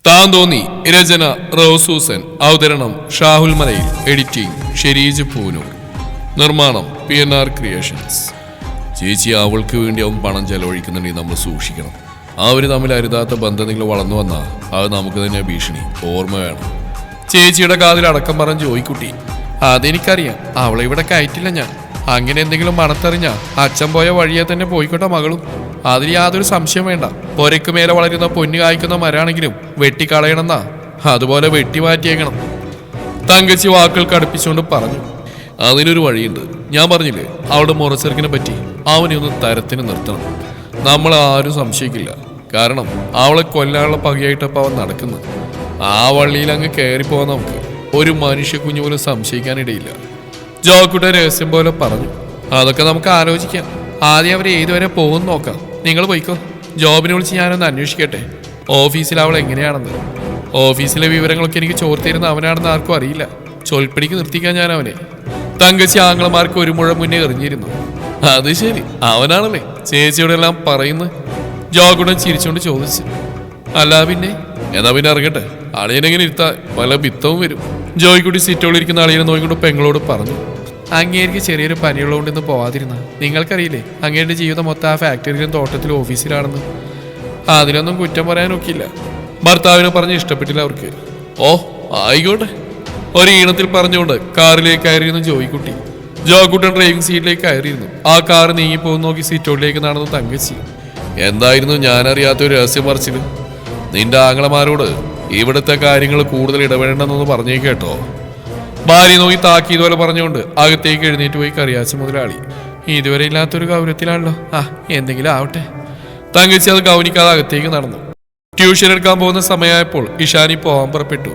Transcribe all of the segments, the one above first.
താൻ തോന്നി. രചന റോസൂസൻ. അവതരണം ഷാഹുൽ മലയിൽ. എഡിറ്റിംഗ് ഷെരീജ് പൂനൂർ. നിർമ്മാണം PNR ക്രിയേഷൻസ്. ചേച്ചി, അവൾക്ക് വേണ്ടി അവൻ പണം ചെലവഴിക്കുന്നുണ്ടെങ്കിൽ നമ്മൾ സൂക്ഷിക്കണം. അവർ തമ്മിൽ അരുതാത്ത ബന്ധങ്ങൾ വളർന്നു വന്നാൽ അത് നമുക്ക് തന്നെ ഭീഷണി. ഓർമ്മ വേണം. ചേച്ചിയുടെ കാതിൽ അടക്കം പറഞ്ഞ് ജോയിക്കുട്ടി. അതെനിക്കറിയാം, അവളെ ഇവിടെ കയറ്റില്ല ഞാൻ. അങ്ങനെ എന്തെങ്കിലും മണത്തറിഞ്ഞാ അച്ഛൻ പോയ വഴിയെ തന്നെ പോയിക്കോട്ടെ മകളും. അതിൽ യാതൊരു സംശയം വേണ്ട. പൊരയ്ക്ക് മേലെ വളരുന്ന പൊന്നു കായ്ക്കുന്ന മരാണെങ്കിലും വെട്ടിക്കളയണമെന്നാ, അതുപോലെ വെട്ടി മാറ്റിയേക്കണം. തങ്കച്ചി വാക്കുകൾ കടുപ്പിച്ചുകൊണ്ട് പറഞ്ഞു. അതിനൊരു വഴിയുണ്ട്. ഞാൻ പറഞ്ഞില്ലേ അവളുടെ മുറച്ചെറുക്കിനെ പറ്റി. അവനെ ഒന്ന് തരത്തിന് നിർത്തണം. നമ്മൾ ആരും സംശയിക്കില്ല. കാരണം അവളെ കൊല്ലാനുള്ള പകയായിട്ടപ്പോൾ അവൻ നടക്കുന്നത്. ആ വള്ളിയിൽ അങ്ങ് കയറിപ്പോവാൻ നമുക്ക് ഒരു മനുഷ്യ കുഞ്ഞു പോലും സംശയിക്കാനിടയില്ല. ജോക്കുട്ട രഹസ്യം പോലെ പറഞ്ഞു. അതൊക്കെ നമുക്ക് ആലോചിക്കാം. ആദ്യം അവർ ഏതുവരെ പോകുമെന്ന് നോക്കാം. നിങ്ങൾ പോയിക്കോ. ജോബിനെ വിളിച്ച് ഞാനൊന്ന് അന്വേഷിക്കട്ടെ ഓഫീസിൽ അവൾ എങ്ങനെയാണെന്ന്. ഓഫീസിലെ വിവരങ്ങളൊക്കെ എനിക്ക് ചോർത്തിരുന്ന അവനാണെന്ന് ആർക്കും അറിയില്ല. ചൊൽപ്പടിക്ക് നിർത്തിക്കാൻ ഞാൻ അവനെ. തങ്കച്ചി ആംഗ്ലമാർക്ക് ഒരു മുഴ മുന്നേ എറിഞ്ഞിരുന്നു. അത് ശരി, അവനാണല്ലേ ചേച്ചിയോടെല്ലാം പറയുന്നത്? ജോക്കുട്ടൻ ചിരിച്ചുകൊണ്ട് ചോദിച്ചു. അല്ല പിന്നെ? എന്നാ പിന്നെ ഇറങ്ങട്ടെ. അളിയനെങ്ങനെ ഇരുത്താ പല ഭിത്തവും വരും. ജോയിക്കുട്ടി സിറ്റോളിരിക്കുന്ന അളിയനെ നോക്കിക്കൊണ്ട് പെങ്ങളോട് പറഞ്ഞു. അങ്ങേർക്ക് ചെറിയൊരു പനിയുള്ളതുകൊണ്ടിന്ന് പോവാതിരുന്ന. നിങ്ങൾക്കറിയില്ലേ അങ്ങേരുടെ ജീവിതം മൊത്തം ആ ഫാക്ടറിയിലും തോട്ടത്തിലും ഓഫീസിലാണെന്ന്. അതിനൊന്നും കുറ്റം പറയാനൊക്കില്ല. ഭർത്താവിനെ പറഞ്ഞ് ഇഷ്ടപ്പെട്ടില്ല അവർക്ക്. ഓ ആയിക്കോട്ടെ, ഒരു ഈണത്തിൽ പറഞ്ഞുകൊണ്ട് കാറിലേക്ക് കയറിയിരുന്നു ജോയിക്കുട്ടി. ജോക്കുട്ടൻ ഡ്രൈവിംഗ് സീറ്റിലേക്ക് കയറിയിരുന്നു. ആ കാർ നീങ്ങിപ്പോകുന്ന നോക്കി സീറ്റോളിലേക്ക് നടന്നു തങ്കച്ചി. എന്തായിരുന്നു ഞാനറിയാത്തൊരു രഹസ്യം പറിച്ചില്? നിന്റെ ആങ്ങളമാരോട് ഇവിടുത്തെ കാര്യങ്ങൾ കൂടുതൽ ഇടപെടേണ്ടെന്നൊന്ന് പറഞ്ഞേ കേട്ടോ. ഭാര്യ നോക്കി താക്കിയതുപോലെ പറഞ്ഞുകൊണ്ട് അകത്തേക്ക് എഴുന്നേറ്റ് പോയി കറിയാച്ച മുതലാളി. ഇതുവരെ ഇല്ലാത്തൊരു ഗൗരവത്തിലാണല്ലോ. എന്തെങ്കിലും ആവട്ടെ. തങ്കച്ചി അത് ഗൗനിക്കാതെ അകത്തേക്ക് നടന്നു. ട്യൂഷൻ എടുക്കാൻ പോകുന്ന സമയമായപ്പോൾ ഇഷാനി പോകാൻ പുറപ്പെട്ടു.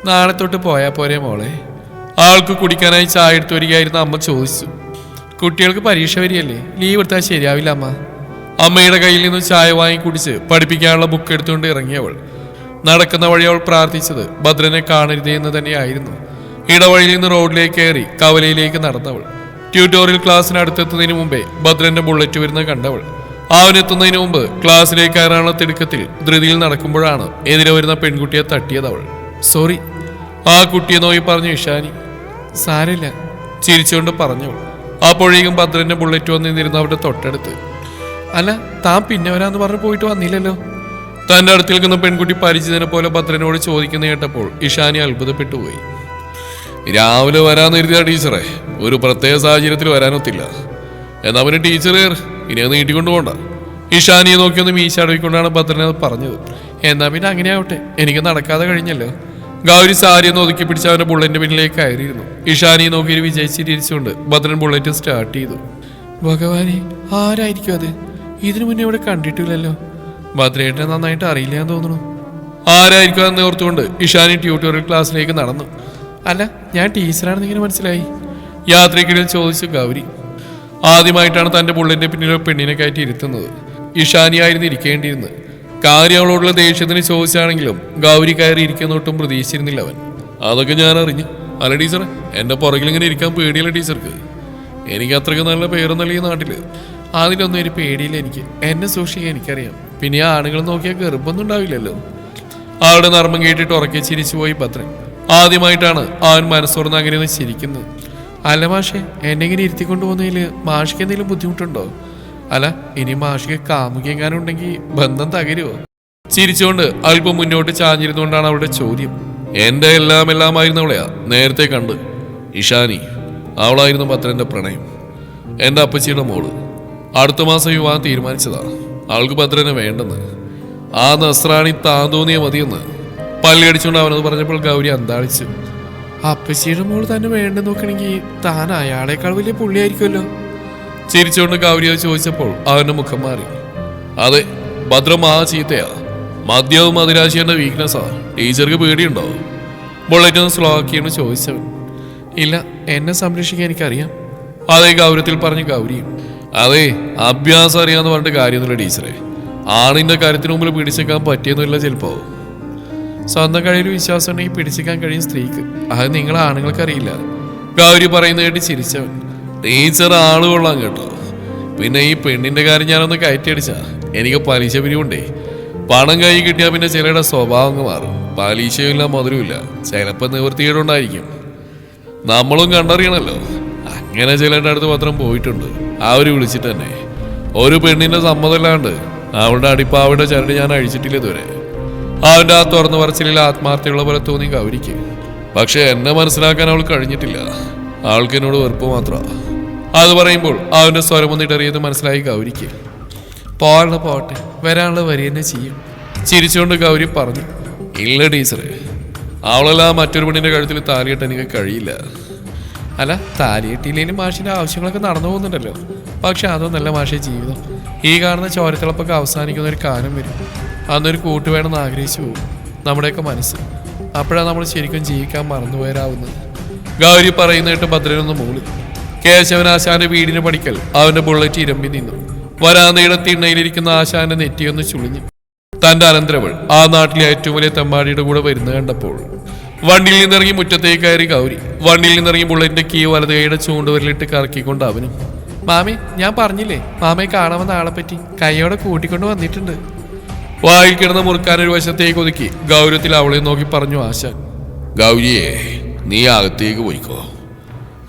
നാളെ തൊട്ട് പോയാൽ പോരെ മോളെ? ആൾക്ക് കുടിക്കാനായി ചായ എടുത്തു വരികയായിരുന്ന അമ്മ ചോദിച്ചു. കുട്ടികൾക്ക് പരീക്ഷ വരികയല്ലേ, ലീവ് എടുത്താൽ ശരിയാവില്ല അമ്മ. അമ്മയുടെ കയ്യിൽ നിന്ന് ചായ വാങ്ങി കുടിച്ച് പഠിപ്പിക്കാനുള്ള ബുക്ക് എടുത്തുകൊണ്ട് ഇറങ്ങിയവൾ. നടക്കുന്ന വഴി അവൾ പ്രാർത്ഥിച്ചത് ഭദ്രനെ കാണരുതേ എന്ന് തന്നെയായിരുന്നു. ഇടവഴിയിൽ നിന്ന് റോഡിലേക്ക് കയറി കവലയിലേക്ക് നടന്നവൾ. ട്യൂട്ടോറിയൽ ക്ലാസ്സിന് അടുത്തെത്തുന്നതിന് മുമ്പേ ഭദ്രന്റെ ബുള്ളറ്റ് വരുന്നത് കണ്ടവൾ. അവനെത്തുന്നതിന് മുമ്പ് ക്ലാസ്സിലേക്ക് കയറാനുള്ള തിടുക്കത്തിൽ ധൃതിയിൽ നടക്കുമ്പോഴാണ് എതിരെ വരുന്ന പെൺകുട്ടിയെ തട്ടിയതവൾ. സോറി. ആ കുട്ടിയെ നോക്കി പറഞ്ഞു ഇഷാനി. സാരമില്ല, ചിരിച്ചുകൊണ്ട് പറഞ്ഞവൾ. അപ്പോഴേക്കും ഭദ്രന്റെ ബുള്ളറ്റ് വന്ന് നിന്നിരുന്നു അവരുടെ തൊട്ടടുത്ത്. അല്ല, താൻ പിന്നെ വരാന്ന് പറഞ്ഞു പോയിട്ട് വന്നില്ലല്ലോ. തന്റെ അടുത്ത് നിൽക്കുന്ന പെൺകുട്ടി പരിചിതനെ പോലെ ഭദ്രനോട് ചോദിക്കുന്ന കേട്ടപ്പോൾ ഇഷാനി അത്ഭുതപ്പെട്ടുപോയി. രാവിലെ വരാന്ന് കരുതിയ ടീച്ചറെ, ഒരു പ്രത്യേക സാഹചര്യത്തിൽ വരാനൊത്തില്ല. എന്നാ പിന്നെ ടീച്ചർ ഇനി അത് നീട്ടിക്കൊണ്ടു പോണ്ട. ഇഷാനിയെ നോക്കിയൊന്ന് മീശാടുകൊണ്ടാണ് ഭദ്രൻ അത് പറഞ്ഞത്. എന്നാ പിന്നെ അങ്ങനെ ആവട്ടെ, എനിക്ക് നടക്കാതെ കഴിഞ്ഞല്ലോ. ഗൗരി സാരിയെന്ന് ഒതുക്കി പിടിച്ച് അവന്റെ ബുള്ളറ്റിന്റെ പിന്നിലേക്ക് കയറിയിരുന്നു. ഇഷാനിയെ നോക്കി വിജയിച്ചിരിച്ചുകൊണ്ട് ഭദ്രൻ ബുള്ളറ്റ് സ്റ്റാർട്ട് ചെയ്തു. ഭഗവാനെ, ആരായിരിക്കും അത്? ഇതിനു മുന്നേ ഇവിടെ കണ്ടിട്ടില്ലല്ലോ. ഭദ്രേട്ടനെ നന്നായിട്ട് അറിയില്ല എന്ന് തോന്നുന്നു. ആരായിരിക്കും എന്ന് ഓർത്തുകൊണ്ട് ഇഷാനി ട്യൂട്ടോറിയൽ ക്ലാസ്സിലേക്ക് നടന്നു. അല്ല, ഞാൻ ടീച്ചറാണെന്ന് ഇങ്ങനെ മനസ്സിലായി. യാത്രയ്ക്കിടയിൽ ചോദിച്ചു ഗൗരി. ആദ്യമായിട്ടാണ് തന്റെ ബുള്ളറ്റിന്റെ പിന്നിൽ പെണ്ണിനെ കയറ്റി ഇരുത്തുന്നത്. ഇഷാനിയായിരുന്നു ഇരിക്കേണ്ടിയിരുന്നത്. കാര്യം അവളോടുള്ള ദേഷ്യത്തിന് ചോദിച്ചാണെങ്കിലും ഗൗരി കയറി ഇരിക്കുന്നൊട്ടും പ്രതീക്ഷിച്ചിരുന്നില്ല അവൻ. അതൊക്കെ ഞാൻ അറിഞ്ഞു. അല്ല ടീച്ചറെ, എന്റെ പുറകിൽ ഇങ്ങനെ ഇരിക്കാൻ പേടിയില്ല ടീച്ചർക്ക്. എനിക്ക് അത്രയ്ക്ക് നല്ല പേരൊന്നല്ല ഈ നാട്ടില്. അതിലൊന്നും ഒരു പേടിയില്ല എനിക്ക്. എന്നെ സൂക്ഷിക്കാൻ എനിക്കറിയാം. പിന്നെ ആണുങ്ങൾ നോക്കിയാൽ ഗർഭമൊന്നും ഉണ്ടാവില്ലല്ലോ. ആളുടെ നർമ്മം കേട്ടിട്ട് ഉറക്കെ ചിരിച്ചു പോയി ഭദ്രൻ. ആദ്യമായിട്ടാണ് അവൻ മനസ്സോർന്ന് അങ്ങനെയൊന്ന് ചിരിക്കുന്നത്. അല്ല മാഷെ, എന്നെ ഇങ്ങനെ ഇരുത്തിക്കൊണ്ടു പോകുന്നതിൽ മാഷിക്ക് എന്തെങ്കിലും ബുദ്ധിമുട്ടുണ്ടോ? അല്ല, ഇനി മാഷിക്ക് കാമുകെങ്ങാനും ഉണ്ടെങ്കിൽ ബന്ധം തകരുമോ? ചിരിച്ചുകൊണ്ട് അല്പം മുന്നോട്ട് ചാഞ്ഞിരുന്നുകൊണ്ടാണ് അവളുടെ ചോദ്യം. എന്റെ എല്ലാമായിരുന്നു അവളെയാ നേരത്തെ കണ്ട്. ഇഷാനി, അവളായിരുന്നു ഭദ്രന്റെ പ്രണയം. എന്റെ അപ്പച്ചിയുടെ മോള്. അടുത്ത മാസം വിവാഹം തീരുമാനിച്ചതാ. അവൾക്ക് ഭദ്രനെ വേണ്ടെന്ന്. ആ നസ്രാണി താൻ തോന്നിയ മതിയെന്ന് പല്ലടിച്ചുകൊണ്ട് അവനത് പറഞ്ഞപ്പോൾ ഗൗരി അന്താളിച്ചു. അപ്പച്ചിയുടെ മോള് തന്നെ വേണ്ടെന്ന് നോക്കണമെങ്കിൽ താൻ അയാളെക്കാൾ വലിയ പുള്ളിയായിരിക്കുമല്ലോ. ചിരിച്ചുകൊണ്ട് ഗൗരി അത് ചോദിച്ചപ്പോൾ അവന്റെ മുഖം മാറി. അതെ, ഭദ്രം ആ ചീത്തയാ. മദ്യവും മദിരാശിയുടെ വീക്ക്നെസ്സാ. ടീച്ചർക്ക് പേടിയുണ്ടോ? ബുള്ളറ്റ് ഒന്ന് സ്ലോ ആക്കിയാണ് ചോദിച്ചവൻ. ഇല്ല, എന്നെ സംരക്ഷിക്കാൻ എനിക്കറിയാം. അതേ ഗൗരവത്തിൽ പറഞ്ഞു ഗൗരിയും. അതെ, അഭ്യാസം അറിയാന്ന് പറഞ്ഞിട്ട് കാര്യമൊന്നുമില്ല ടീച്ചറെ. ആണിന്റെ കാര്യത്തിന് മുമ്പിൽ പിടിച്ചേക്കാൻ പറ്റിയൊന്നുമില്ല. ചിലപ്പോ സ്വന്തം കഴിയിൽ വിശ്വാസം ഉണ്ടെങ്കിൽ പിടിച്ചേക്കാൻ കഴിയും സ്ത്രീക്ക്. അത് നിങ്ങൾ ആണുങ്ങൾക്കറിയില്ല. ഗൗരി പറയുന്നത് കേട്ട് ചിരിച്ചവൻ. ടീച്ചർ ആള് കൊള്ളാം കേട്ടോ. പിന്നെ ഈ പെണ്ണിന്റെ കാര്യം ഞാനൊന്ന് കയറ്റിയടിച്ചാ എനിക്ക് പലിശ പിരിവുണ്ടേ. പണം കൈ കിട്ടിയാൽ പിന്നെ ചിലരുടെ സ്വഭാവം മാറും. പലിശയില്ല, മധുരമില്ല, ചിലപ്പോൾ നിവൃത്തികേടുണ്ടായിരിക്കും. നമ്മളും കണ്ടറിയണല്ലോ. അങ്ങനെ ചിലരുടെ അടുത്ത് പത്രം പോയിട്ടുണ്ട്. അവര് വിളിച്ചിട്ട് തന്നെ ഒരു പെണ്ണിന്റെ സമ്മതമില്ലാണ്ട് അവളുടെ അടിപ്പാവയുടെ ചരട് ഞാൻ അഴിച്ചിട്ടില്ല ഇതുവരെ. അവന്റെ ആ തുറന്നു പറച്ചിലിൽ ആത്മാർത്ഥയുള്ള പോലെ തോന്നി ഗൗരിക്ക്. പക്ഷെ എന്നെ മനസ്സിലാക്കാൻ അവൾ കഴിഞ്ഞിട്ടില്ല. ആൾക്ക് എന്നോട് വെറുപ്പ് മാത്രമാണ്. അത് പറയുമ്പോൾ അവന്റെ സ്വരമൊന്നിട്ടറിയത് മനസ്സിലായി ഗൗരിക്ക്. പോട്ടെ, വരാനുള്ള വരി തന്നെ ചെയ്യും. ചിരിച്ചുകൊണ്ട് ഗൗരി പറഞ്ഞു. ഇല്ല ടീച്ചറെ, അവളെല്ലാം മറ്റൊരു പെണ്ണിന്റെ കഴുത്തിൽ താലിയിട്ട് എനിക്ക് കഴിയില്ല. അല്ല, താലിയെട്ടിയില്ലെങ്കിലും മാഷിന്റെ ആവശ്യങ്ങളൊക്കെ നടന്നു പോകുന്നുണ്ടല്ലോ. പക്ഷെ അതൊന്നല്ല മാഷെ ജീവിതം. ഈ കാണുന്ന ചോരത്തിളപ്പൊക്കെ അവസാനിക്കുന്ന ഒരു കാലം വരും. അന്നൊരു കൂട്ട് വേണമെന്ന് ആഗ്രഹിച്ചു പോകും നമ്മുടെയൊക്കെ മനസ്സ്. അപ്പോഴാണ് നമ്മൾ ശരിക്കും ജീവിക്കാൻ മറന്നുപോയരാവുന്നത്. ഗൗരി പറയുന്നിട്ട് ഭദ്രനൊന്ന് മൂളി. കേശവൻ ആശാന്റെ വീടിന് പടിക്കൽ അവന്റെ ബുള്ളറ്റ് ഇരമ്പി നിന്നു. വരാന്തയുടെ തിണ്ണയിലിരിക്കുന്ന ആശാന്റെ നെറ്റിയൊന്ന് ചുളിഞ്ഞു. തന്റെ അനന്തരവൾ ആ നാട്ടിലെ ഏറ്റവും വലിയ തെമ്മാടിയുടെ കൂടെ വരുന്നത് കണ്ടപ്പോൾ വണ്ടിയിൽ നിന്നിറങ്ങി മുറ്റത്തേക്ക് കയറി ഗൗരി. വണ്ടിയിൽ നിന്നിറങ്ങി ബുള്ളറ്റിന്റെ കീ വലത് കൈയുടെ ചൂണ്ടുവരലിട്ട് കറക്കിക്കൊണ്ട് അവനും. മാമി, ഞാൻ പറഞ്ഞില്ലേ മാമയെ കാണാമെന്ന ആളെ പറ്റി, കൈയോടെ കൂട്ടിക്കൊണ്ട് വന്നിട്ടുണ്ട്. വായിൽ കിടന്ന് മുറുക്കാൻ ഒരു വശത്തേക്ക് ഒതുക്കി ഗൗരവത്തിൽ അവളെ നോക്കി പറഞ്ഞു ആശാൻ. ഗൗരിയെ, നീ അകത്തേക്ക് പോയിക്കോ.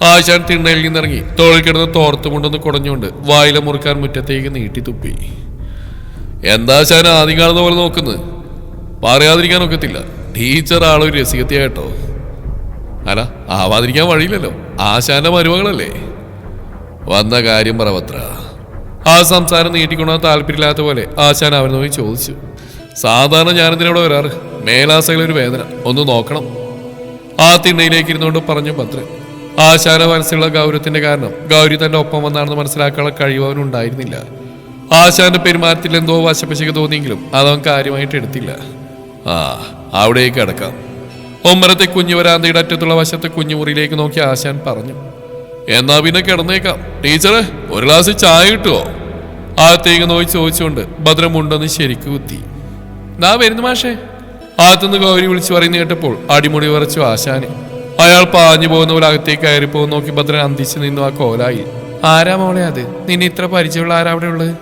ആശാൻ തിണ്ണയിൽ നിന്നിറങ്ങി തോളിൽ കിടന്ന് തോർത്തുമുണ്ടെന്ന് കുടഞ്ഞുകൊണ്ട് വായിലെ മുറുക്കാൻ മുറ്റത്തേക്ക് നീട്ടി തുപ്പി. എന്താ ആശാൻ ആദ്യം കാണുന്ന പോലെ നോക്കുന്നത്? പറയാതിരിക്കാൻ ഒക്കത്തില്ല. ടീച്ചർ ആളൊരു രസികത്തിയായിട്ടോ. അല്ല, ആവാതിരിക്കാൻ വഴിയില്ലല്ലോ. ആശാന്റെ മരുമകളല്ലേ. വന്ന കാര്യം പറവത്ര. ആ സംസാരം നീട്ടിക്കൊണ്ടാൻ താല്പര്യമില്ലാത്ത പോലെ ആശാൻ അവനെ നോക്കി ചോദിച്ചു. സാധാരണ ഞാനെന്തിനവിടെ വരാറ്? മേലാസകളൊരു വേദന, ഒന്ന് നോക്കണം. ആ തിണ്ണയിലേക്ക് ഇരുന്നുകൊണ്ട് പറഞ്ഞു ഭദ്രൻ. ആശാന മനസ്സിലുള്ള ഗൗരവത്തിന്റെ കാരണം ഗൗരി തന്റെ ഒപ്പം വന്നാണെന്ന് മനസ്സിലാക്കാനുള്ള കഴിവ് അവനുണ്ടായിരുന്നില്ല. ആശാന്റെ പെരുമാറ്റത്തിൽ എന്തോ വശപ്പശയ്ക്ക് തോന്നിയെങ്കിലും അതവൻ കാര്യമായിട്ട് എടുത്തില്ല. അവിടേക്ക് കിടക്കാം. ഒമ്പരത്തെ കുഞ്ഞു വരാന്തയുടെ അറ്റത്തുള്ള വശത്തെ കുഞ്ഞുമുറിയിലേക്ക് നോക്കി ആശാൻ പറഞ്ഞു. എന്നാ പിന്നെ കിടന്നേക്കാം. ടീച്ചറെ, ഒരു ഗ്ലാസ് ചായ കിട്ടുമോ? അകത്തേക്ക് നോക്കി ചോദിച്ചുകൊണ്ട് ഭദ്രമുണ്ടെന്ന് ശരിക്കു കുത്തി. ദാ വരുന്നു മാഷേ. അകത്തുനിന്ന് ഗൗരി വിളിച്ചു പറയുന്ന കേട്ടപ്പോൾ അടിമുടി വിറച്ചു ആശാന്. അയാൾ പാഞ്ഞു പോകുന്ന പോലെ അകത്തേക്ക് കയറിപ്പോകുന്ന നോക്കി ഭദ്രൻ അന്തിച്ചു നിന്നു ആ കോലായി. ആരാ മോളെ അത്? നിന്നെ ഇത്ര പരിചയമുള്ള ആരാ അവിടെ ഉള്ളത്?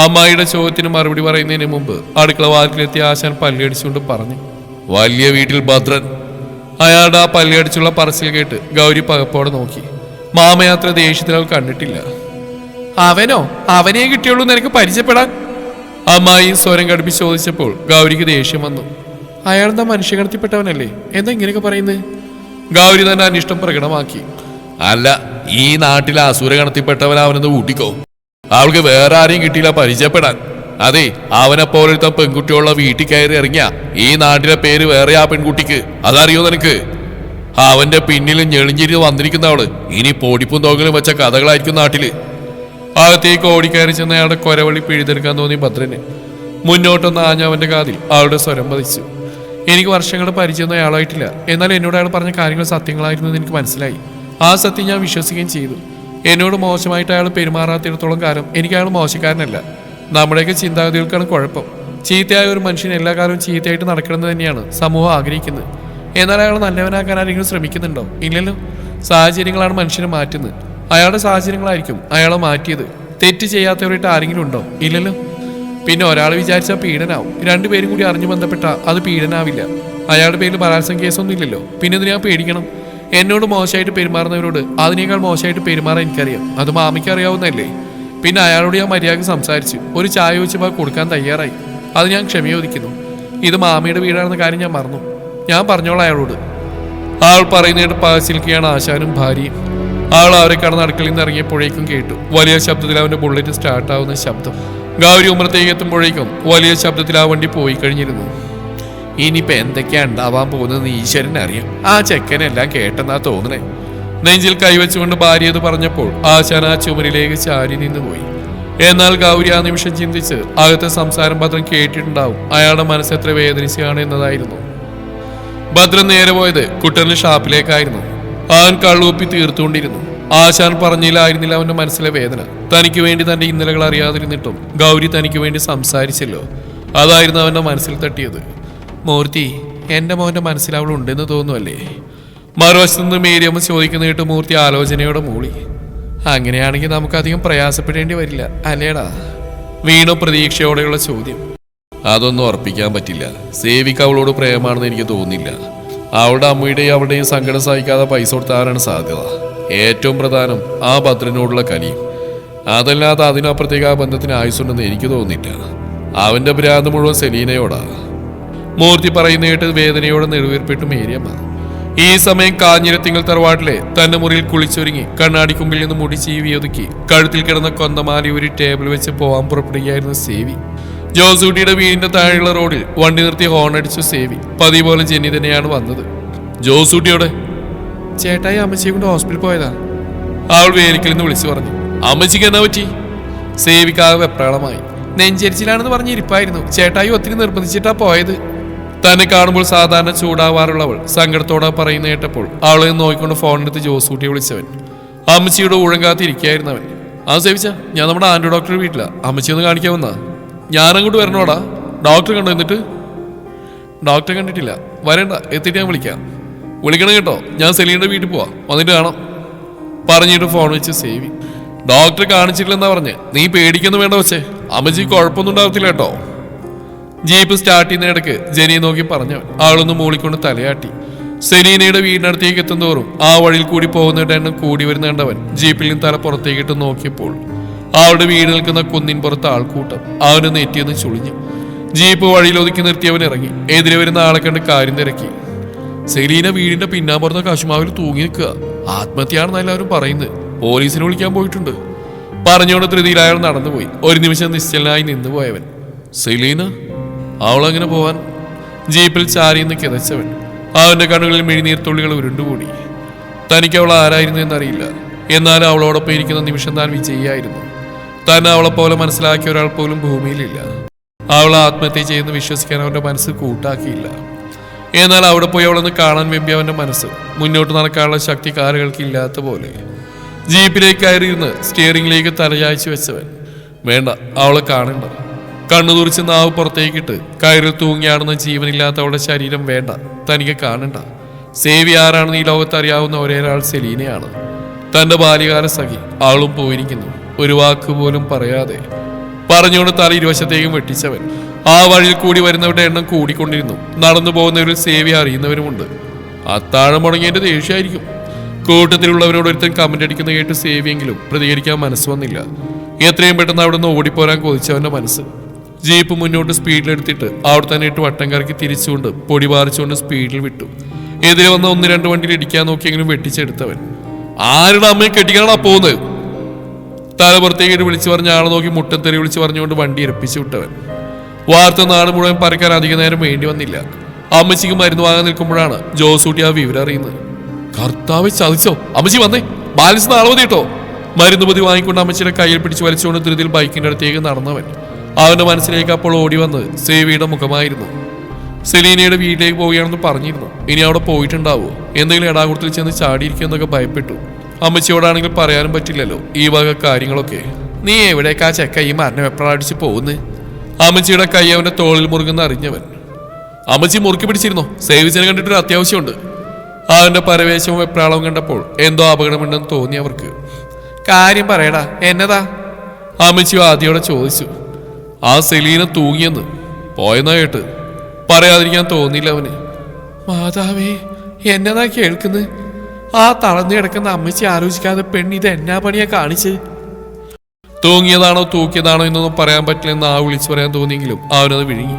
അമ്മായിയുടെ ചോദ്യത്തിന് മറുപടി പറയുന്നതിന് മുമ്പ് അടുക്കള വാതിലെത്തിയ ആശാൻ പല്ലിയടിച്ചുകൊണ്ട് പറഞ്ഞു. വലിയ വീട്ടിൽ ഭദ്രൻ. അയാളുടെ ആ പല്ലിയടിച്ചുള്ള പറച്ചിൽ കേട്ട് ഗൗരി പകപ്പോടെ നോക്കി. മാമയാത്ര ദേഷ്യത്തിൽ അവൾ കണ്ടിട്ടില്ല. അവനോ? അവനെ കിട്ടിയുള്ളൂ നിനക്ക് പരിചയപ്പെടാൻ? അമ്മായി സ്വരം കടുപ്പിച്ച് ചോദിച്ചപ്പോൾ ഗൗരിക്ക് ദേഷ്യം വന്നു. അയാളെന്താ മനുഷ്യഗണത്തിൽപ്പെട്ടവനല്ലേ? എന്താ ഇങ്ങനെയൊക്കെ പറയുന്നത്? ഗൗരി തന്നെ അനിഷ്ടം പ്രകടമാക്കി. അല്ല, ഈ നാട്ടിലെ അസുരഗണത്തിൽപ്പെട്ടവനവനെന്ന് കൂട്ടിക്കോ. അവൾക്ക് വേറെ ആരെയും കിട്ടിയില്ല പരിചയപ്പെടാൻ. അതെ, അവനെ പോലത്തെ പെൺകുട്ടിയുള്ള വീട്ടിൽ കയറി ഇറങ്ങിയ ഈ നാട്ടിലെ പേര് വേറെ ആ പെൺകുട്ടിക്ക്. അതറിയോ നിനക്ക്? അവന്റെ പിന്നിൽ ഞെളിഞ്ഞിരി വന്നിരിക്കുന്നവള് ഇനി പൊടിപ്പും തോകലും വെച്ച കഥകളായിരിക്കും നാട്ടില്. അകത്തേക്ക് ഓടിക്കയറി ചെന്ന അയാളുടെ കൊരവളി പിഴുതെടുക്കാൻ തോന്നി ഭദ്രന്. മുന്നോട്ടൊന്ന് ആഞ്ഞ അവന്റെ കാതിൽ അവളുടെ സ്വരം പതിച്ചു. എനിക്ക് വർഷങ്ങളുടെ പരിചയമൊന്നും അയാളായിട്ടില്ല. എന്നാൽ എന്നോട് അയാൾ പറഞ്ഞ കാര്യങ്ങൾ സത്യങ്ങളായിരുന്നു എന്ന് എനിക്ക് മനസ്സിലായി. ആ സത്യം ഞാൻ വിശ്വസിക്കുകയും ചെയ്തു. എന്നോട് മോശമായിട്ട് അയാൾ പെരുമാറാത്തിടത്തോളം കാലം എനിക്ക് അയാൾ മോശക്കാരനല്ല. നമ്മുടെയൊക്കെ ചിന്താഗതികൾക്കാണ് കുഴപ്പം. ചീത്തയായ ഒരു മനുഷ്യൻ എല്ലാ കാലവും ചീത്തയായിട്ട് നടക്കണമെന്ന് തന്നെയാണ് സമൂഹം ആഗ്രഹിക്കുന്നത്. എന്നാൽ അയാൾ നല്ലവനാക്കാൻ ആരെങ്കിലും ശ്രമിക്കുന്നുണ്ടോ? ഇല്ലല്ലോ. സാഹചര്യങ്ങളാണ് മനുഷ്യനെ മാറ്റുന്നത്. അയാളുടെ സാഹചര്യങ്ങളായിരിക്കും അയാളെ മാറ്റിയത്. തെറ്റ് ചെയ്യാത്തവരായിട്ട് ആരെങ്കിലും ഉണ്ടോ? ഇല്ലല്ലോ. പിന്നെ ഒരാൾ വിചാരിച്ചാൽ പീഡനാവും. രണ്ടുപേരും കൂടി അറിഞ്ഞു ബന്ധപ്പെട്ടാൽ അത് പീഡനാവില്ല. അയാളുടെ പേരിൽ ബലാത്സംഗ കേസൊന്നും ഇല്ലല്ലോ. പിന്നെ ഇത് ഞാൻ പേടിക്കണം. എന്നോട് മോശമായിട്ട് പെരുമാറുന്നവരോട് അതിനേക്കാൾ മോശമായിട്ട് പെരുമാറാൻ എനിക്കറിയാം. അത് മാമിക്ക് അറിയാവുന്നതല്ലേ. പിന്നെ അയാളോട് ഞാൻ മര്യാദക്ക് സംസാരിച്ചു. ഒരു ചായ വെച്ചപ്പോൾ കൊടുക്കാൻ തയ്യാറായി. അത് ഞാൻ ക്ഷമയോദിക്കുന്നു. ഇത് മാമിയുടെ വീടാണെന്ന കാര്യം ഞാൻ മറന്നു. ഞാൻ പറഞ്ഞോളാം അയാളോട്. ആൾ പറയുന്നതായിട്ട് പകച്ചിരിക്കുകയാണ് ആശാനും ഭാര്യയും. ആൾ അവരെ കടന്ന് അടുക്കളയിൽ നിന്ന് ഇറങ്ങിയപ്പോഴേക്കും കേട്ടു വലിയ ശബ്ദത്തിൽ അവന്റെ ബുള്ളറ്റ് സ്റ്റാർട്ടാവുന്ന ശബ്ദം. ഗൗരി ഉമ്മറത്തേക്ക് എത്തുമ്പോഴേക്കും വലിയ ശബ്ദത്തിൽ ആ വണ്ടി പോയി കഴിഞ്ഞിരുന്നു. ഇനിയിപ്പോ എന്തൊക്കെയാ ഉണ്ടാവാൻ പോകുന്നത് ഈശ്വരനെ അറിയാം. ആ ചെക്കനെല്ലാം കേട്ടെന്നാ തോന്നണേ. നെഞ്ചിൽ കൈവച്ചുകൊണ്ട് ഭാര്യ അത് പറഞ്ഞപ്പോൾ ആശാൻ ആ ചുമരിലേക്ക് ചാരി നിന്ന് പോയി. എന്നാൽ ഗൗരി ആ നിമിഷം ചിന്തിച്ച് അകത്തെ സംസാരം ഭദ്രൻ കേട്ടിട്ടുണ്ടാവും. അയാളുടെ മനസ്സെത്ര വേദനിച്ചാണ് എന്നതായിരുന്നു. ഭദ്രൻ നേരെ പോയത് കുട്ടന്റെ ഷാപ്പിലേക്കായിരുന്നു. അവൻ കള്ളൂപ്പി തീർത്തുകൊണ്ടിരുന്നു. ആശാൻ പറഞ്ഞില്ലായിരുന്നില്ല അവന്റെ മനസ്സിലെ വേദന. തനിക്ക് വേണ്ടി തന്റെ ഇന്നലകൾ അറിയാതിരുന്നിട്ടും ഗൗരി തനിക്ക് വേണ്ടി സംസാരിച്ചല്ലോ. അതായിരുന്നു അവന്റെ മനസ്സിൽ തട്ടിയത്. മൂർത്തി, എന്റെ മോന്റെ മനസ്സിൽ അവൾ ഉണ്ടെന്ന് തോന്നുമല്ലേ? മറുവശത്തു നിന്ന് മേരിയമ്മ ചോദിക്കുന്ന കേട്ട് മൂർത്തി ആലോചനയോടെ മൂളി. അങ്ങനെയാണെങ്കിൽ നമുക്കധികം പ്രയാസപ്പെടേണ്ടി വരില്ല അല്ലേടാ? വീണു പ്രതീക്ഷയോടെയുള്ള ചോദ്യം. അതൊന്നും ഉറപ്പിക്കാൻ പറ്റില്ല. സേവിക്ക് അവളോട് പ്രേമാണെന്ന് എനിക്ക് തോന്നുന്നില്ല. അവളുടെ അമ്മയുടെയും അവളുടെയും സങ്കടം സഹിക്കാതെ പൈസ കൊടുത്താറാണ് സാധ്യത. ഏറ്റവും പ്രധാനം ആ ഭദ്രനോടുള്ള കലിയും. അതല്ലാതെ അതിനപ്പുറത്തേക്ക് ആ ബന്ധത്തിന് ആയുസുണ്ടെന്ന് എനിക്ക് തോന്നുന്നില്ല. അവന്റെ ഭ്രാന്ത് മുഴുവൻ സെലീനയോടാ. മൂർത്തി പറയുന്ന കേട്ട് വേദനയോടെ നെടുവീർപ്പിട്ട് മേരിയമ്മ. ഈ സമയം കാഞ്ഞിരത്തിങ്കൽ തറവാട്ടിലെ തന്റെ മുറിയിൽ കുളിച്ചൊരുങ്ങി കണ്ണാടിക്കുമ്പിൽ നിന്ന് മുടി ചീവി ഒതുക്കി കഴുത്തിൽ കിടന്ന കൊന്തമാലി ഒരു ടേബിൾ വെച്ച് പോവാൻ പുറപ്പെടുകയായിരുന്നു സേവി. ജോസൂട്ടിയുടെ വീടിന്റെ താഴെയുള്ള റോഡിൽ വണ്ടി നിർത്തി ഹോൺ അടിച്ചു സേവി. പതിവ് പോലെ ജെന്നി തന്നെയാണ് വന്നത്. ജോസൂട്ടിയോടെ ചേട്ടായി അമ്മച്ചിയെ കൊണ്ട് ഹോസ്പിറ്റലിൽ പോയതാ. അവൾ വേലിക്കൽ നിന്ന് വിളിച്ചു പറഞ്ഞു. അമ്മച്ചിക്ക് എന്നാ പറ്റി? സേവിക്കാകെ വെപ്രാളമായി. നെഞ്ചരിച്ചിലാണെന്ന് പറഞ്ഞിരിപ്പായിരുന്നു. ചേട്ടായി ഒത്തിരി നിർബന്ധിച്ചിട്ടാ പോയത്. തന്നെ കാണുമ്പോൾ സാധാരണ ചൂടാവാറുള്ളവൾ സങ്കടത്തോടെ പറയുന്ന കേട്ടപ്പോൾ അവളെ നോക്കിക്കൊണ്ട് ഫോണെടുത്ത് ജോസൂട്ടിയെ വിളിച്ചവൻ. അമ്മച്ചിയുടെ ഊഴങ്കാത്തിരിക്കായിരുന്നു അവൻ. ആ സേവിച്ച, ഞാൻ നമ്മുടെ ആൻഡ്രോ ഡോക്ടറുടെ വീട്ടിലാ. അമ്മച്ചി ഒന്ന് കാണിക്കാവുന്ന? ഞാനങ്ങോട്ട് വരണോടാ. ഡോക്ടർ കണ്ടോ? എന്നിട്ട് ഡോക്ടറെ കണ്ടിട്ടില്ല. വരണ്ട, എത്തിയിട്ട് ഞാൻ വിളിക്കാം. വിളിക്കണം കേട്ടോ. ഞാൻ സെലീനയുടെ വീട്ടിൽ പോവാ, വന്നിട്ട് കാണാം പറഞ്ഞിട്ട് ഫോൺ വെച്ച് സേവി. ഡോക്ടറെ കാണിച്ചിട്ടില്ലെന്നാ പറഞ്ഞ്. നീ പേടിക്കൊന്നും വേണ്ട വെച്ചേ. അമ്മച്ചി കുഴപ്പമൊന്നും ഉണ്ടാവത്തില്ല കേട്ടോ. ജീപ്പ് സ്റ്റാർട്ട് ചെയ്യുന്നതിടക്ക് ജെനിയെ നോക്കി പറഞ്ഞവൻ ആളൊന്ന് മൂളിക്കൊണ്ട് തലയാട്ടി. സെലീനയുടെ വീടിനടുത്തേക്ക് എത്തുന്തോറും ആ വഴിയിൽ കൂടി പോകുന്നവരുടെ എണ്ണം കൂടി വരുന്ന കണ്ടവൻ ജീപ്പിൽ നിന്ന് തല പുറത്തേക്കിട്ട് നോക്കിയപ്പോൾ അവളുടെ വീട് നിൽക്കുന്ന കുന്നിൻ പുറത്ത് ആൾക്കൂട്ടം അവന് നെറ്റിയൊന്ന് ചുളിഞ്ഞു. ജീപ്പ് വഴിയിൽ ഒതുക്കി നിർത്തിയവൻ ഇറങ്ങി. എതിരെ വരുന്ന ആളെ കണ്ട് കാര്യം തിരക്കി. സെലീന വീടിന്റെ പിന്നാമ്പുറത്തെ കശുമാവിൽ തൂങ്ങി നിൽക്കുക. ആത്മഹത്യയാണെന്ന് എല്ലാവരും പറയുന്നത്. പോലീസിനെ വിളിക്കാൻ പോയിട്ടുണ്ട് പറഞ്ഞുകൊണ്ട് ധൃതിയിൽ അയാൾ നടന്നുപോയി. ഒരു നിമിഷം നിശ്ചലനായി നിന്നുപോയവൻ. സെലീന? അവളങ്ങനെ പോവാൻ? ജീപ്പിൽ ചാരിയെന്ന് കിതച്ചവൻ. അവന്റെ കണ്ണുകളിൽ മിഴിനീർത്തുള്ളികൾ ഉരുണ്ടുകൂടി. തനിക്ക് അവൾ ആരായിരുന്നു എന്നറിയില്ല. എന്നാലും അവളോടൊപ്പം ഇരിക്കുന്ന നിമിഷം താൻ വിജയിയായിരുന്നു. തന്നെ അവളെപ്പോലെ മനസ്സിലാക്കിയ ഒരാൾ പോലും ഭൂമിയിലില്ല. അവൾ ആത്മഹത്യ ചെയ്യുന്ന വിശ്വസിക്കാൻ അവന്റെ മനസ്സ് കൂട്ടാക്കിയില്ല. എന്നാൽ അവിടെ പോയി അവളൊന്ന് കാണാൻ വെമ്പിയ അവന്റെ മനസ്സ് മുന്നോട്ട് നടക്കാനുള്ള ശക്തി കാലുകൾക്ക് ഇല്ലാത്ത പോലെ. ജീപ്പിലേക്ക് കയറിയിരുന്ന് സ്റ്റിയറിംഗിലേക്ക് തലയാഴ്ച വെച്ചവൻ. വേണ്ട, അവളെ കാണണ്ട. കണ്ണു തുറിച്ച് നാവ് പുറത്തേക്കിട്ട് കയറിൽ തൂങ്ങിയാടുന്ന ജീവനില്ലാത്ത അവളുടെ ശരീരം വേണ്ട, തനിക്ക് കാണണ്ട. സേവി ആരാണെന്ന് ഈ ലോകത്ത് അറിയാവുന്ന ഒരേ ഒരാൾ സെലീനയാണ്. തന്റെ ബാല്യകാല സഖി. അവളും പോയിരിക്കുന്നു, ഒരു വാക്ക് പോലും പറയാതെ. പറഞ്ഞുകൊണ്ട് തല ഇരുവശത്തേക്കും വെട്ടിച്ചവൻ. ആ വഴിയിൽ കൂടി വരുന്നവരുടെ എണ്ണം കൂടിക്കൊണ്ടിരുന്നു. നടന്നു പോകുന്നവരിൽ സേവി അറിയുന്നവരുമുണ്ട്. അത്താഴം മുടങ്ങിയതിന്റെ ദേഷ്യമായിരിക്കും. കൂട്ടത്തിലുള്ളവരോട് ഒരുത്തൻ കമന്റ് അടിക്കുന്ന കേട്ട് സേവിയെങ്കിലും പ്രതികരിക്കാൻ മനസ്സ് വന്നില്ല. എത്രയും പെട്ടെന്ന് അവിടെ നിന്ന് ഓടിപ്പോരാൻ കൊതിച്ചവന്റെ മനസ്സ്. ജീപ്പ് മുന്നോട്ട് സ്പീഡിലെടുത്തിട്ട് അവിടെ തന്നെ ഇട്ട് വട്ടം കറക്കി തിരിച്ചുകൊണ്ട് പൊടി പാറിച്ചുകൊണ്ട് സ്പീഡിൽ വിട്ടു. എതിരെ വന്ന 1-2 വണ്ടിയിൽ ഇടിക്കാൻ നോക്കിയെങ്കിലും വെട്ടിച്ചെടുത്തവൻ. ആരുടെ അമ്മയെ കെട്ടിക്കാനാ പോകുന്നത്? തലപുറത്തേക്ക് വിളിച്ചു പറഞ്ഞ ആളെ നോക്കി മുട്ടത്തെറി വിളിച്ചു പറഞ്ഞുകൊണ്ട് വണ്ടി ഇറപ്പിച്ചു വിട്ടവൻ. വാർത്ത നാട് മുഴുവൻ പറിക്കാൻ അധിക നേരം വേണ്ടി വന്നില്ല. അമ്മച്ചിക്ക് മരുന്ന് വാങ്ങാൻ നിൽക്കുമ്പോഴാണ് ജോസൂട്ടി ആ വിവരം അറിയുന്നത്. കർത്താവ് ചതിച്ചോ? അമ്മച്ചി വന്നേ, ബാലൻസ് നാളെ മതി കേട്ടോ. മരുന്ന് പൊതി വാങ്ങിക്കൊണ്ട് അമ്മച്ചിയുടെ കയ്യിൽ പിടിച്ച് വലിച്ചുകൊണ്ട് ധൃതിയിൽ ബൈക്കിന്റെ അടുത്തേക്ക് നടന്നവൻ. അവന്റെ മനസ്സിലേക്ക് അപ്പോൾ ഓടി വന്നത് സേവിയുടെ മുഖമായിരുന്നു. സെലീനയുടെ വീട്ടിലേക്ക് പോവുകയാണെന്ന് പറഞ്ഞിരുന്നു. ഇനി അവിടെ പോയിട്ടുണ്ടാവോ? എന്തെങ്കിലും എടാകുളത്തിൽ ചെന്ന് ചാടിയിരിക്കുമെന്നൊക്കെ ഭയപ്പെട്ടു. അമ്മച്ചിയോടാണെങ്കിൽ പറയാനും പറ്റില്ലല്ലോ ഈ വക കാര്യങ്ങളൊക്കെ. നീ എവിടേക്കാ ചെക്ക ഈ മരണം വെപ്രാടിച്ച് പോകുന്നു? അമ്മച്ചിയുടെ കൈ അവന്റെ തോളിൽ മുറുകുന്ന അറിഞ്ഞവൻ. അമ്മച്ചി മുറുക്കി പിടിച്ചിരുന്നോ? സേവിച്ചനെ കണ്ടിട്ടൊരു അത്യാവശ്യമുണ്ട്. അവന്റെ പരവേശവും വെപ്രാളവും കണ്ടപ്പോൾ എന്തോ അപകടമുണ്ടെന്ന് തോന്നി അവർക്ക്. കാര്യം പറയടാ, എന്നതാ? അമ്മച്ചി ആദ്യോടെ ചോദിച്ചു. ആ സെലീന തൂങ്ങിയെന്ന് പോയെന്നാ കേട്ട്. പറയാതിരിക്കാൻ തോന്നിയില്ല അവന്. മാതാവേ, എന്നതാ കേൾക്കുന്നത്? ആ തളർന്നു കിടക്കുന്ന അമ്മച്ചി ആലോചിക്കാതെ പെണ്ണ് ഇത് എന്നാ പണിയാ കാണിച്ച്? തൂങ്ങിയതാണോ തൂക്കിയതാണോ എന്നൊന്നും പറയാൻ പറ്റില്ലെന്ന് ആ വിളിച്ചു പറയാൻ തോന്നിയെങ്കിലും അവനത് വിഴുങ്ങി.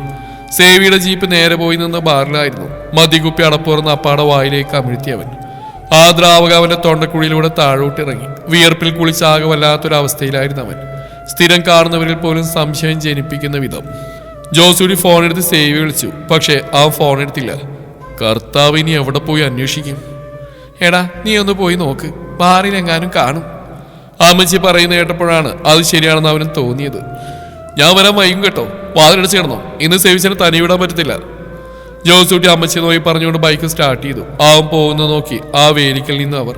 സേവിയുടെ ജീപ്പ് നേരെ പോയി നിന്ന ബാറിലായിരുന്നു. മദ്യക്കുപ്പി അടപ്പുറന്ന് അപ്പാടെ വായിലേക്ക് അമിഴ്ത്തിയവൻ. ആ ദ്രാവക അവന്റെ തൊണ്ടക്കുഴിയിലൂടെ താഴോട്ടിറങ്ങി. വിയർപ്പിൽ കുളിച്ചാകെ വല്ലാത്തൊരവസ്ഥയിലായിരുന്നു അവൻ. സ്ഥിരം കാണുന്നവരിൽ പോലും സംശയം ജനിപ്പിക്കുന്ന വിധം. ജോസൂടി ഫോണെടുത്ത് സേവി വിളിച്ചു. പക്ഷെ ആ ഫോൺ എടുത്തില്ല. കർത്താവ് ഇനി എവിടെ പോയി അന്വേഷിക്കും? എടാ, നീ ഒന്ന് പോയി നോക്ക്, ബാറിലെങ്ങാനും കാണും. അമ്മച്ചി പറയുന്ന കേട്ടപ്പോഴാണ് അത് ശരിയാണെന്ന് അവനും തോന്നിയത്. ഞാൻ വരാൻ വൈകും കേട്ടോ, വാതിലടച്ച് കിടന്നോ, ഇന്ന് സേവിച്ചനെ തനി വിടാൻ പറ്റത്തില്ല. ജോസൂട്ടി അമ്മച്ചി നോക്കി പറഞ്ഞുകൊണ്ട് ബൈക്ക് സ്റ്റാർട്ട് ചെയ്തു. അവൻ പോകുന്നത് നോക്കി ആ വേലിക്കൽ നിന്ന് അവർ.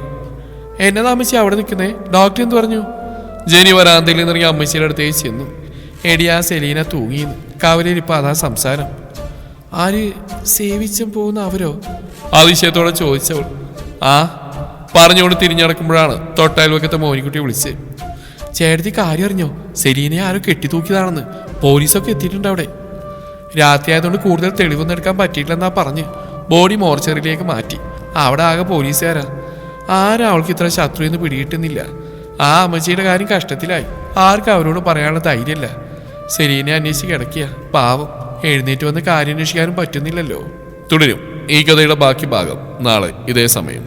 എന്നതാ അമ്മച്ചി അവിടെ നിൽക്കുന്നേ? ഡോക്ടർ എന്ത് പറഞ്ഞു? ജെനി വരാന്തയിൽ നിന്നിറങ്ങി അമ്മച്ചിയുടെ അടുത്തേക്ക് ചെന്നു. എടിയാ സെലീന തൂങ്ങിയെന്ന്. കവലയിൽ അതാ സംസാരം. ആര്? സേവിച്ചും പോകുന്ന അവരോ? അതിശയത്തോടെ ചോദിച്ചവൾ. ആ പറഞ്ഞുകൊണ്ട് തിരിഞ്ഞടക്കുമ്പോഴാണ് തൊട്ടയൽവക്കത്തെ മോനിക്കുട്ടി വിളിച്ച്. ചേട്ടത്തി കാര്യം അറിഞ്ഞോ? സെലീനയെ ആരോ കെട്ടിത്തൂക്കിയതാണെന്ന്. പോലീസൊക്കെ എത്തിയിട്ടുണ്ട് അവിടെ. രാത്രി ആയതുകൊണ്ട് കൂടുതൽ തെളിവൊന്നും എടുക്കാൻ പറ്റിയിട്ടില്ലെന്നാ പറഞ്ഞ് ബോഡി മോർച്ചറിയിലേക്ക് മാറ്റി. അവിടെ ആകെ പോലീസുകാരാ. ആരും അവൾക്ക് ഇത്ര ശത്രു എന്ന് പിടികിട്ടുന്നില്ല. ആ അമ്മച്ചിയുടെ കാര്യം കഷ്ടത്തിലായി. ആർക്കും അവരോട് പറയാനുള്ള ധൈര്യമില്ല. സെലീനെ അന്വേഷിച്ച് കിടക്കുക. പാവം എഴുന്നേറ്റ് വന്ന് കാര്യം അന്വേഷിക്കാനും പറ്റുന്നില്ലല്ലോ. തുടരും ഈ കഥയുടെ ബാക്കി ഭാഗം നാളെ ഇതേ സമയം.